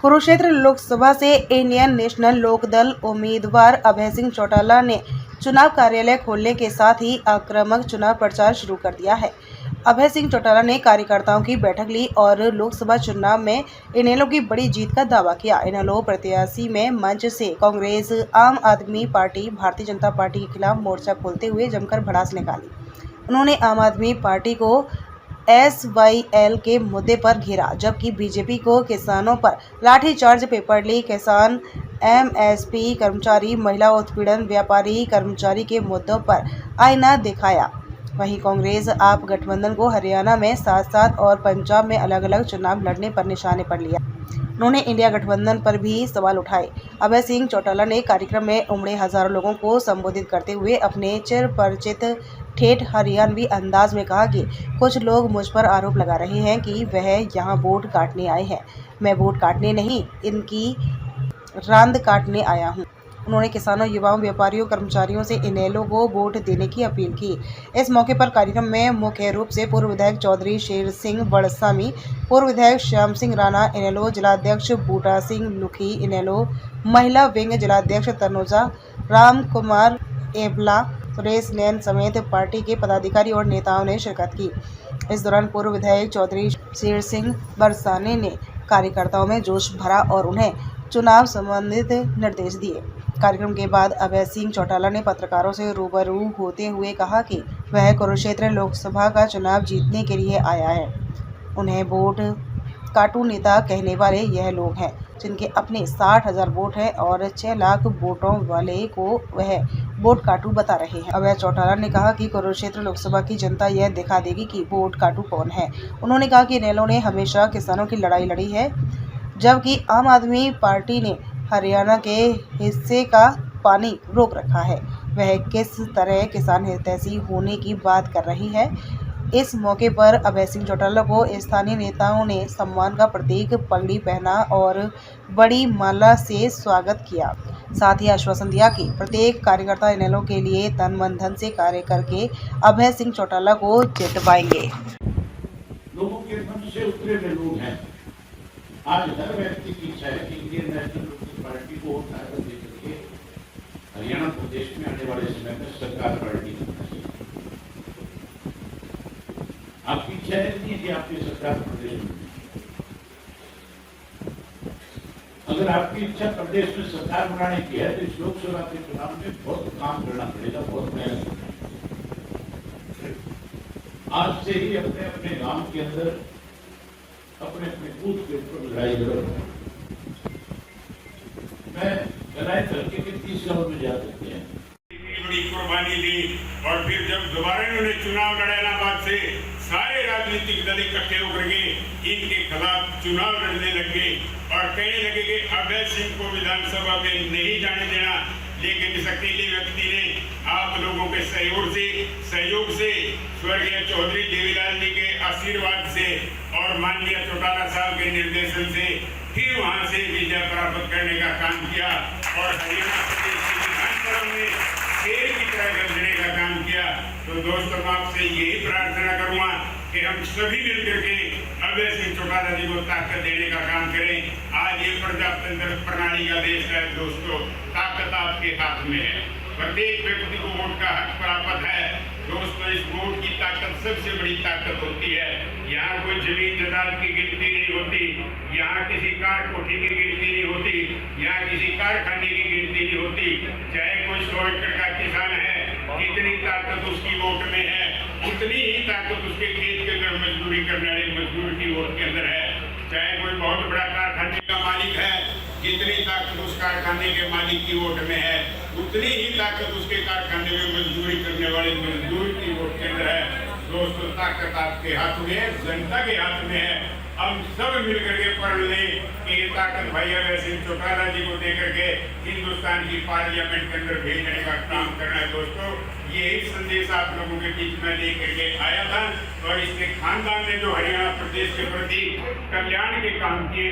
कुरुक्षेत्र लोकसभा से Indian national Lokdal उम्मीदवार अभय सिंह चौटाला ने चुनाव कार्यालय खोलने के साथ ही आक्रामक चुनाव प्रचार शुरू कर दिया है। अभय सिंह चौटाला ने कार्यकर्ताओं की बैठक ली और लोकसभा चुनाव में इनेलो की बड़ी जीत का दावा किया। इनेलो प्रत्याशी में मंच से कांग्रेस, आम आदमी पार्टी, भारतीय जनता पार्टी के खिलाफ मोर्चा खोलते हुए जमकर भड़ास निकाली। उन्होंने आम आदमी पार्टी को SYL के मुद्दे पर घेरा, जबकि बीजेपी को किसानों पर लाठीचार्ज, पेपर लीक, किसान MSP, कर्मचारी, महिला उत्पीड़न, व्यापारी कर्मचारी के मुद्दों पर आईना दिखाया। वहीं कांग्रेस आप गठबंधन को हरियाणा में 7-7 और पंजाब में अलग-अलग चुनाव लड़ने पर निशाने पर लिया। उन्होंने इंडिया गठबंधन पर भी सवाल उठाए। अभय सिंह चौटाला ने कार्यक्रम में उमड़े हजारों लोगों को संबोधित करते हुए अपने चिरपरिचित ठेठ हरियाणवी अंदाज में कहा कि कुछ लोग मुझ पर आरोप लगा रहे हैं कि वह यहाँ वोट काटने आए हैं। मैं वोट काटने नहीं, इनकी रांद काटने आया हूँ। उन्होंने किसानों, युवाओं, व्यापारियों, कर्मचारियों से इनेलो को वोट देने की अपील की। इस मौके पर कार्यक्रम में मुख्य रूप से पूर्व विधायक चौधरी शेर सिंह बड़सामी, पूर्व विधायक श्याम सिंह राणा, इनेलो जिलाध्यक्ष बूटा सिंह लुखी, इनेलो महिला विंग जिलाध्यक्ष तनुजा, राम कुमार एबला, सुरेश नैन समेत पार्टी के पदाधिकारी और नेताओं ने शिरकत की। इस दौरान पूर्व विधायक चौधरी शेर सिंह बरसाने ने कार्यकर्ताओं में जोश भरा और उन्हें चुनाव संबंधित निर्देश दिए। कार्यक्रम के बाद अभय सिंह चौटाला ने पत्रकारों से रूबरू होते हुए कहा कि वह कुरुक्षेत्र लोकसभा का चुनाव जीतने के लिए आया है। उन्हें वोट काटू नेता कहने वाले यह लोग हैं जिनके अपने 60,000 वोट हैं और 6 लाख वोटों वाले को वह वोट काटू बता रहे हैं। अभय चौटाला ने कहा कि कुरुक्षेत्र लोकसभा की जनता यह दिखा देगी कि वोट काटू कौन है। उन्होंने कहा कि इनेलो ने हमेशा किसानों की लड़ाई लड़ी है, जबकि आम आदमी पार्टी ने हरियाणा के हिस्से का पानी रोक रखा है। वह किस तरह किसान हितैषी होने की बात कर रही है। इस मौके पर अभय सिंह चौटाला को स्थानीय नेताओं ने सम्मान का प्रतीक पगड़ी पहना और बड़ी माला से स्वागत किया। साथ ही आश्वासन दिया कि प्रत्येक कार्यकर्ता इनेलो के लिए तन मन धन से कार्य करके अभय सिंह चौटाला को जितवाएंगे। लोगों के मन से उतरे हुए लोग हैं। आज हर व्यक्ति की इच्छा है कि इंडियन नेशनल लोकदल पार्टी को ताकत दे करके हरियाणा प्रदेश में आने वाले समय में सरकार पार्टी बनना चाहिए। आपकी इच्छा है कि आपकी सरकार प्रदेश में, अगर आपकी इच्छा प्रदेश में सरकार बनाने की है तो इस लोकसभा के चुनाव में बहुत काम करना पड़ेगा, बहुत मेहनत करना। आज से ही अपने अपने गांव के अंदर अपने अपने बूथ के ऊपर लड़ाई लड़ो। मैं लड़ाई करके 30 गांव में जा सकते हैं। बड़ी कुर्बानी दी और फिर जब दोबारा इन्होंने चुनाव लड़ा इलाहाबाद से, सारे राजनीतिक दल इकट्ठे होकर के इनके खिलाफ चुनाव लड़ने लगे और कहने लगे कि अभय सिंह को विधानसभा में नहीं जाने देना। लेकिन इस अकेले व्यक्ति ने आप लोगों के सहयोग से स्वर्गीय चौधरी देवीलाल जी के आशीर्वाद से और माननीय चौटाला साहब के निर्देशन से फिर वहां से विजय प्राप्त करने का काम किया और हरियाणा प्रदेश की विधानसभा में शेर की तरह गरजने का काम किया। तो दोस्तों, मैं आपसे यही प्रार्थना करूंगा कि हम सभी मिलकर के अभय सिंह चौटाला जी को ताकत देने का काम करें। आज ये प्रजातंत्र प्रणाली का देश है दोस्तों, ताकत आपके हाथ में है। प्रत्येक व्यक्ति को वोट का हक प्राप्त है दोस्तों। इस वोट की ताकत सबसे बड़ी ताकत होती है। यहाँ कोई जमीन जायदाद की गिनती नहीं होती, यहाँ किसी कार कोठी की गिनती नहीं होती, यहाँ किसी कारखाने की गिनती नहीं होती। चाहे कोई 100 एकड़ का किसान है, जितनी ताकत उसकी वोट में है उतनी ही ताकत उसके खेत के अंदर मजदूरी करने वाले मजदूर की वोट के अंदर है। चाहे कोई बहुत बड़ा कारखाने का मालिक है, जितनी ताकत उस कारखाने के मालिक की वोट में है उतनी ही ताकत उसके कारखाने में मजदूरी करने वाले मजदूर की वोट के अंदर है। दोस्तों, ताकत आपके हाथ में है, जनता के हाथ में है। हम सब मिलकर के पढ़ लें कि ये ताकत भाई अभय सिंह चौटाला जी को देकर के हिंदुस्तान की पार्लियामेंट के अंदर भेजने का काम करना है। दोस्तों, यही संदेश आप लोगों के बीच में लेकर के आया था और इसके खानदान ने जो हरियाणा प्रदेश के प्रति कल्याण के काम किए